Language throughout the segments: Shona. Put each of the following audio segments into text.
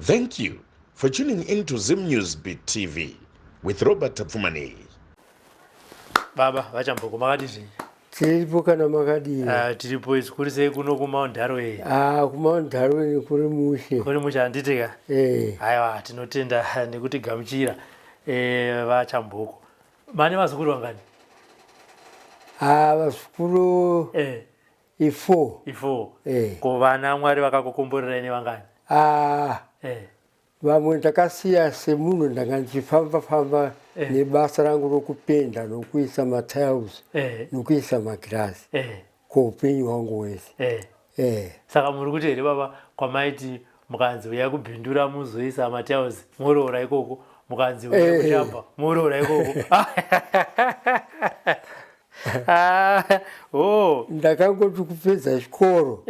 Thank you for tuning into Zim News Beat TV with Robert Tapfumani. Baba, vachambo kumakadizvi. Tiripo kana makadini. Tiripo isikuri sei kuno kumaundharwe. Kumaundharwe kuri mushe. Kuri mushe handitika. Aiwa, tinotenda nekuti gamuchira vachamboko. Mane vazukuru vangani? Vazukuru i4. Ko vana Mwari vakakukomborera ine vangani? Vamwe ndakasiya semunhu ndanga ndichifamba nebasa rangu rokupenda nokuisa matiles nokuisa magirazi kuupenyu hwangu hwese. Saka muri kuti here baba kwamaiti mukanzi uya kubhindura muzoisa matiles moroora ikoko, mukanzi uya kushamba moroora ikoko. Ndakangoti kupedza chikoro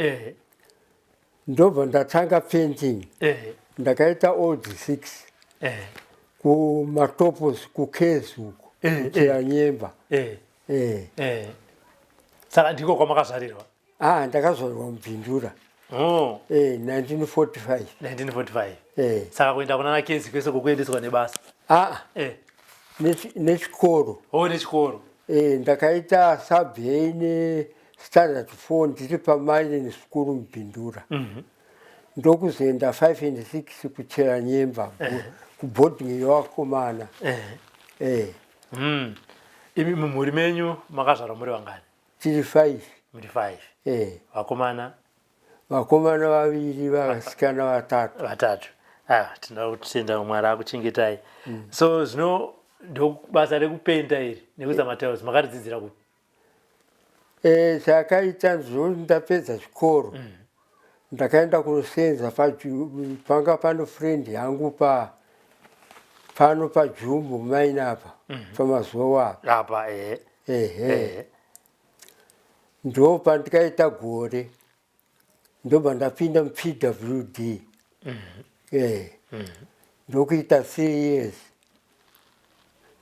ndobva ndatanga painting. Ndakaita old 6 kumatopos kukezi uko kuchera nyemba. Saka ndiko kwamakazvarirwa? Ndakazvarirwa mubhindura 1945. Saka kuenda kuna kezi kwese kukuendeswa nebasa? Nechikoro. Nechikoro. Ndakaita subway neStandard 4 ndiri pamarine school mubhindura. Ndokuzoenda 5 and 6 kuchera nyemba kuboarding yevakomana. Imi mumhuri menyu makazvarwa muri vangani? Tiri 5. Muri 5. Vakomana? Vakomana 2, vasikana 3. Tinoda kutenda Mwari akuchengetai. So zvino ndobasa rekupenda iri nekuisa matiles makaridzidzira kupi? Zvakaita zvoni ndapedza chikoro ndakaenda kunosenza panga pano friend yangu pano paJumbo mine apa pamazuva apa. Ndo pandikaita gore ndobva ndapinda muPWD. Ndokuita 3 years.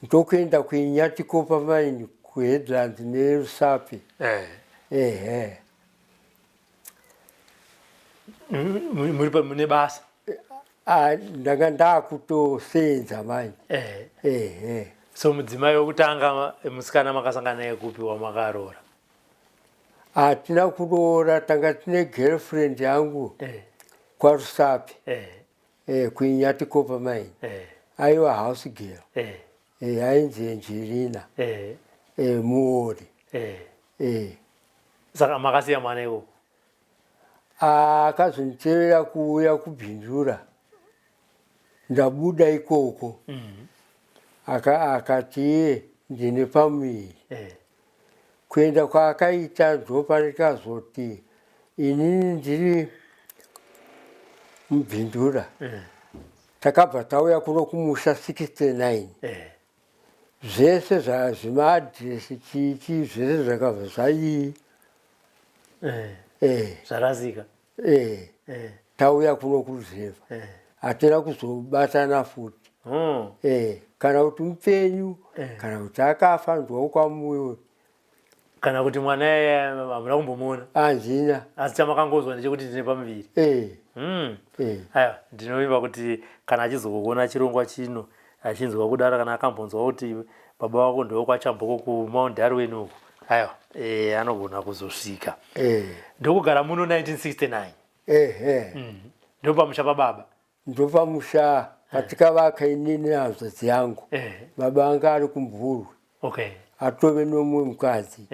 Ndokuenda kuiNyatikopa mine kuHeadlands neRusape. Muri mune basa? Ndanga ndakutosenza manje. So mudzimai wokutanga musikana makasangana naye kupi wamakaroora? Hatina kuroora, tanga tine girlfriend yangu kwaRusape kuiNyatikopa mine. Aiwa house girl. Ainzi Angelina Muori. Saka makasiya mwana ikoko? Akazonditevera kuuya kubhindura. Ndabuda ikoko. Akati ndine pamuviri. Kuenda kwaakaita ndopandikazoti inini ndiri mubhindura. Takabva tauya kuno kumusha 69. Zvese zvimaadhiresi chichi zvese zvakabva zvai zvarasika. Tauya kuno kuruzevha. Hatina kuzobatana futi. Kana kuti mupenyu kana kuti akafa ndokwamuyo. Kana kuti mwana hamuna kumbomuona? Handina. Asi chamakangozwa ndechekuti ndine pamuviri? Aiwa, ndinovimba kuti kana achizokuona chirongwa chino achinzwa kudaro, kana akambonzwa kuti baba vako ndokwachamboko kumaundharwe uku, aiwa anogona kuzosvika. Ndokugara muno 1969. Ndopamusha pababa? Ndopamusha patikavaka inini nehanzvadzi yangu. Baba anga ari kuMbvurwe. Atove nomumwe mukadzi.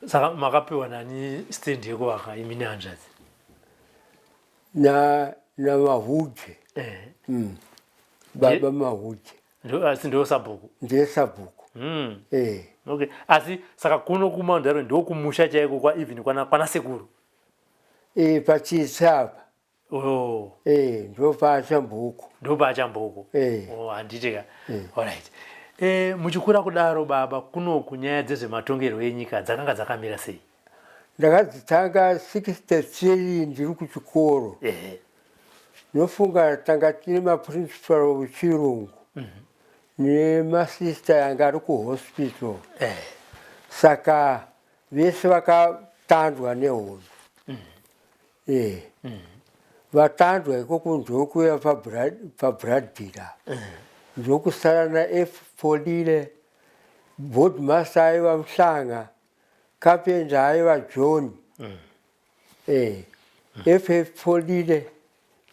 Saka makapiwa nani stand yekuvaka imi nehanzvadzi? Namahuje. Baba Mahuje. Asi ndo Sabhuku? Ndiye Sabhuku. Asi saka kuno kumaundharwe ndokumusha chaiko even kwana sekuru? Pachitsava. Ndopachamboko. Ndopachamboko. Handitika. Alright. Muchikura kudaro baba, kunoku nyaya dzezvematongerwo enyika dzakanga dzakamira sei? Ndakadzitanga 63 ndiri kuchikoro. Nofunga tanga tine maprincipal wechirungu nemasista yanga ari kuhospital. Saka vese vakatandwa nehondo. vatandwa ikoko ndokuya paBradbira ndokusara naF Polile, boardmaster aiva Mhlanga, carpenter aiva John. FF Polile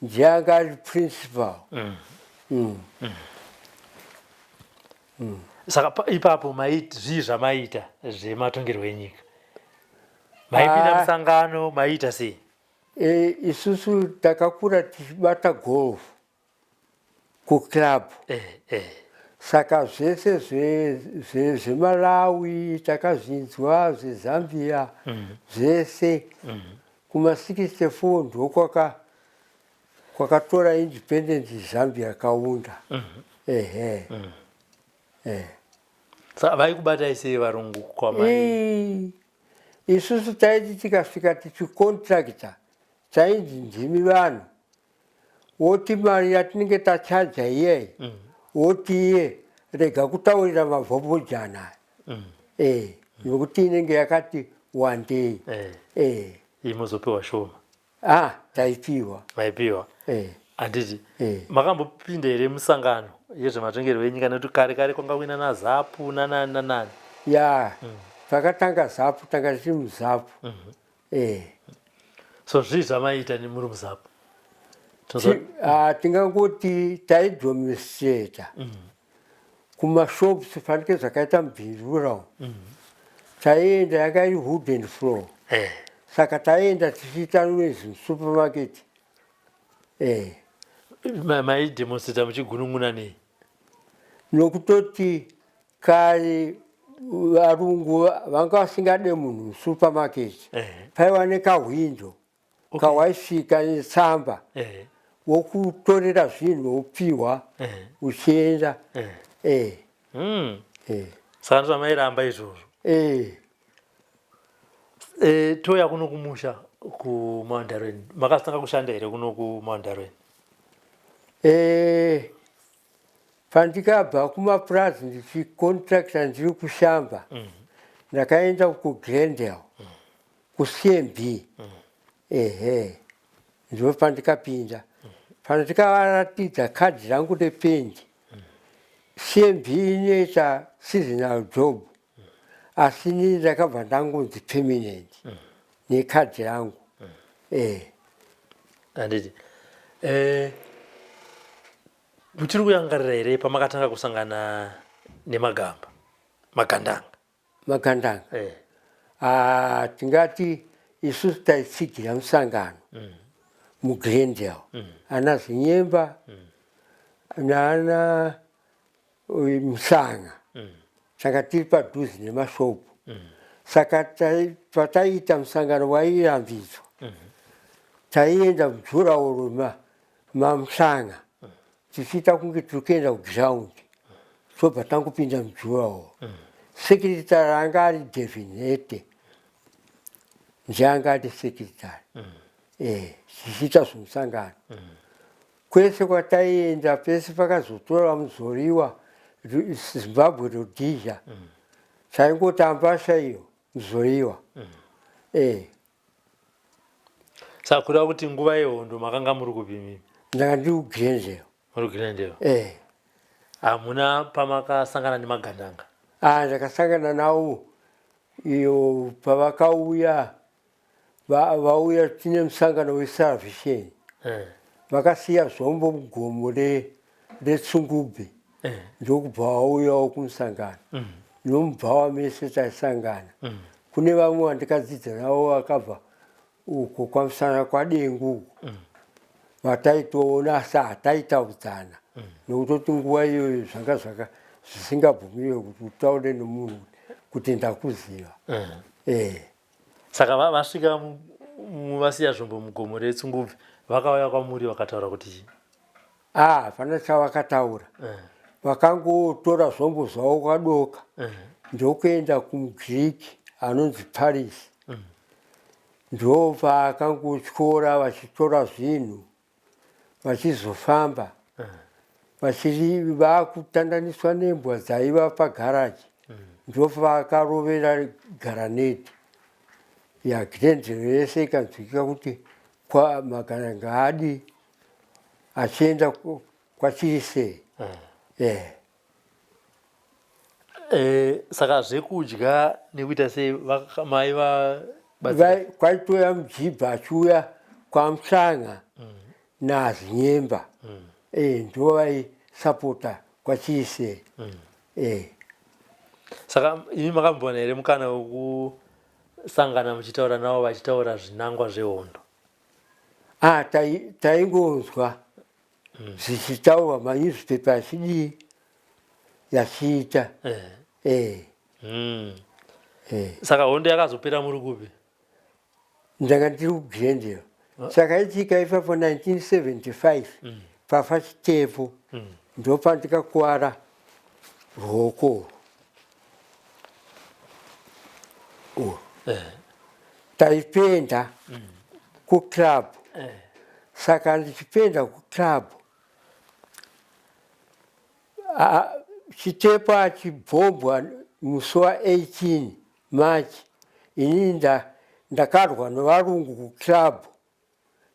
ndiye anga ari principal. Saka ipapo zvii zvamaita zvematongerwo enyika maipinda musangano maita sei? Isusu takakura tichibata golf kuclub. Saka zvese zveMalawi takazvinzwa, zveZambia zvese kuma 64 ndo kwakatora independence Zambia kaunda. Saka vaikubatai sei varungu kwamai? Isusu taiti tikasvika tichicontracta tainzi ndimi vanhu woti mari yatinenge tachaja iyei woti iye rega kutaurira mavhobhojana nokuti inenge yakati one day. Imozopiwa shoma. Taipiwa. Maipiwa. Handiti makambopinda here musangano yezvematongerwo enyika nekuti kare kare kwanga kuina naZAPU nanani? Takatanga ZAPU, tanga tiri muZAPU. So zvii zvamaita muri muZAPU? Tingangoti taidomesticata kumashops fanike zvakaita mubhindura taienda yanga iri wooden floor. Saka taienda tichiita supermarket. Maidemonstrata muchigunun'una nei? Nokutoti kare varungu vanga vasingade munhu musupermarket, paiva nekahwindo kawaisvika netsamba wokutorera zvinhu wopiwa uchienda. Saka ndozvamairamba izvozvo. Toya kuno kumusha kuMaundarweni, makatanga kushanda here kuno kuMaundarweni? Pandikabva kumaPlaza ndichicontracta ndiri kushamba ndakaenda kuGlendale kuCMB. Ndo pandikapinda pandikavaratidza kadhi rangu rependi. CMB inoita seasonal job asi ini ndakabva ndangonzi permanent nekadhi rangu. Handiti muchiri kuyangarira here pamakatanga kusangana magandanga? Tingati isusu taitsigira musangano muGlendale, ana Zinyemba naana Musanga tanga tiri padhuze nemashopu. Saka pataiita musangano wairambidzwa taienda mujuraworo maMusanga tichiita kunge tiri kuenda kugraundi tobva tangopinda mujuraworo. Sekretari anga ari Devin Hete ndiye anga ari sekretari. Tichiita zvomusangano kwese kwataienda pese pakazotora Muzoriwa Zimbabwe Rhodesia taingotambasha iyo Muzoriwa. Saka kureva kuti nguva yehondo makanga muri kupimimi? Ndanga ndiri kuGlendale. Muri kuGlendale? Hamuna pamakasangana nemagandanga? Ndakasangana nawo iyo pavakauya vauya tine musangano weSalvation. Vakasiya zvombo mugomo reTsungubve ndokubva vauyawo kumusangano nomubva mese taisangana. Kune vamwe vandikadzidza navo vakabva uko kwamusana kwaDengu vataitoona asi hataitaudzana nokutoti nguva iyoyo zvanga zvisingabvumiwe kuti utaure nomunhu kuti ndakuziva. Saka vasvika vasiya zvombo mugomo reTsungubve vakauya kwamuri vakataura kuti chii? Hapana chavakataura. Vakangotora zvombo zvavo kwadoka ndokuenda kumuGreek anonzi Paris. Ndo vakangotyora vachitora zvinhu vachizofamba vakutandaniswa nembwa dzaiva pagaraji. Ndo vakarovera garaneti yaGlendale yese ikanzwika kuti kwa Makanangadi achienda kwa Chise. Saka zvekudya nekuita sei mai kwaitoya mujibva achiuya kwaMutsanga naZinyemba. Ndo vaisapota kwa Chise. Saka imi makambona here mukana wekusangana muchitaura navo vachitaura zvinangwa zvehondo? Taingonzwa zvichitaurwa manyuzipepa achidii yachiita. Saka hondo yakazopera muri kupi? Ndanga ndiri kuGrendel. Chakaitika ipapo 1975 pafa Chitepo ndo pandikakuwara ruoko. Taipenda kuclub. Saka ndichipenda kuclub. Chitepo achibhombwa musi wa18 March. Ini ndakarwa nevarungu kuclub.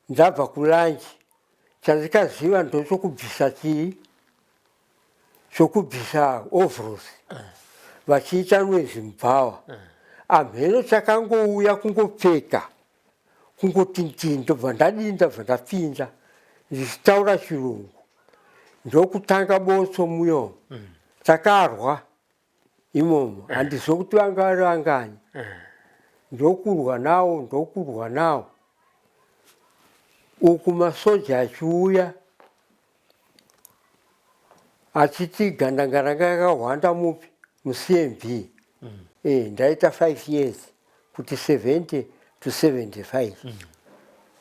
Ndabva kulanchi. Chandikaziva ndochokubvisa chokubvisa overalls. Vachiita Mwezi Mubvawa. Amheno chakangouya kungopfeka. Kungoti ndobva ndadini ndabva ndapinda. Ndichitaura chirungu. Ndokutanga botso muyo. Takarwa imomo. Handizokuti vangaranganya. Ndokurwa nawo. Uku masoja achiuya achiti gandangara kakahwanda mupi muCMB. Ndaita 5 years kuti 70 to 75.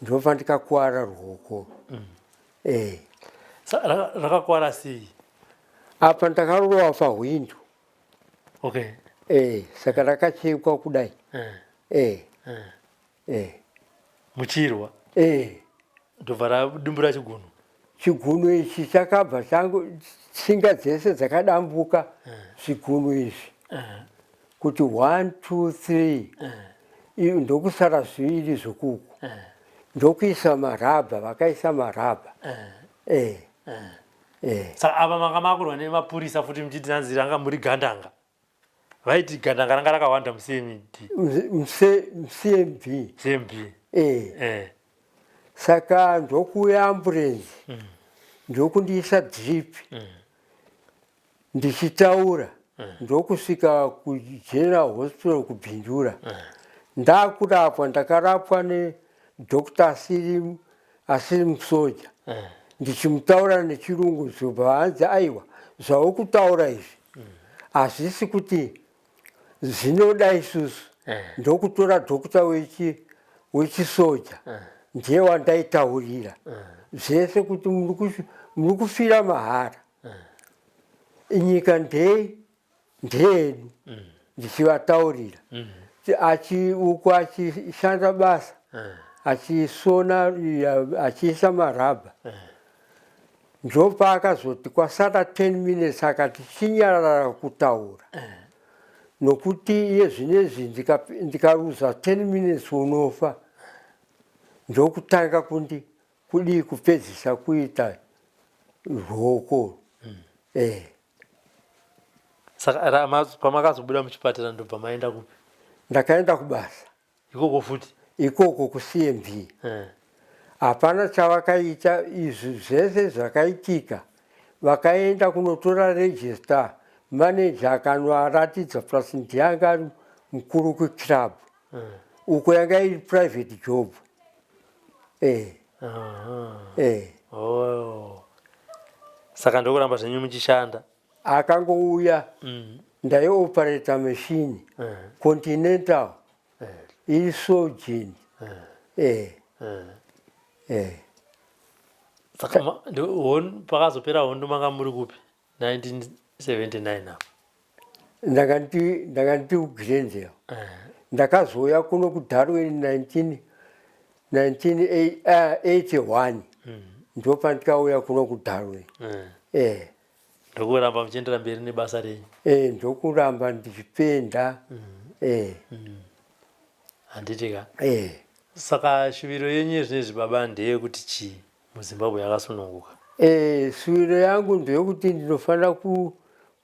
Ndobva ndikakuwara ruoko. Rakakuwara sei? Apa ndakarowa pahwindo. Okay. Saka rakachekwa kudai. Muchirwa? Ndobva radumbura chigunwe. Chigunwe ichi chakabva tsinga dzese dzakadambuka zvigunwe izvi. Kuti 1, 2, 3 ndokusara zviviri zvokuku. Ndokuisa marabha, vakaisa marabha. Saka apa manga makurwa nemapurisa futi muchiti nanzi ranga muri gandanga. Vaiti gandanga ranga rakawanda muCMB. Saka ndokuuya ambulenzi. Ndokundiisa drip. Ndichitaura. Ndokusvika kuGeneral Hospital kuBhindura. Ndakurapwa ndakarapwa neDr. asiri musoja. Ndichimutaura nechirungu zobva hanzi aiwa zvaukutaura izvi hazvisi kuti zvinoda isusu. Ndokutora dhokta wechisoja ndiye wandaitaurira zvese kuti muri kufira mahara. Nyika ndeyedu. Ndichivataurira uku achishanda basa achisona achiisa marabha. Ndopaakazoti kwasara 10 minutes akati chinyarara kutaura. Nokuti iye zvinezvi ndikaruza 10 minutes unofa. Ndokutanga kudii kupedzisa kuita ruoko. Saka pamakazobuda muchipatara ndobva maenda kupi? Ndakaenda kubasa. Ikoko futi? Ikoko kuCMB. Hapana chavakaita, izvi zvese zvakaitika. Vakaenda kunotora register. Manager akanoaratidza plus ndianga ari mukuru kweclub. Uko yanga iri private job. Saka ndokuramba zvenyu muchishanda? Akangouya ndaioperata machine Continental iri Sojin. Saka pakazopera hondo manga muri kupi? 1979 apa? Ndanga ndiri kuGrendel. Ndakazouya kuno kuDarwin 1981. Ndopandikauya kuno kuDarwin. Ndokuramba muchiendera mberi nebasa renyu? Ndokuramba ndichipenda. Handiti ka? Saka shuviro yenyu yezvinezvi baba ndeyekuti chii muZimbabwe yakasununguka? Shuviro yangu ndeyekuti ndinofanira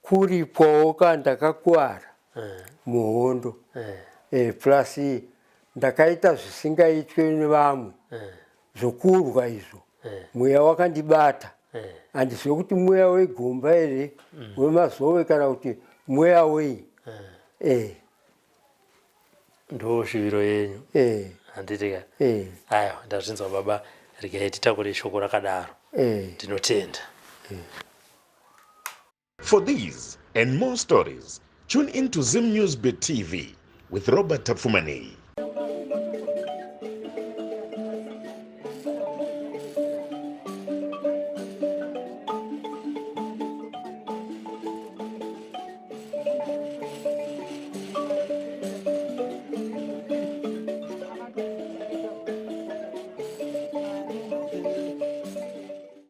kuripwawo kandakakuwara muhondo. Plus ndakaita zvisingaitwe nevamwe zvokurwa izvo. Mweya wakandibata. Handizivi kuti mweya wegomba here, wemazove kana kuti mweya wei. Ndo shuviro yenyu. Handiti ka. Aya, ndazvinzwa baba, regai titakure shoko rakadaro. Ndinotenda. For these and more stories, tune in to Zim News Bit TV with Robert Tafumani.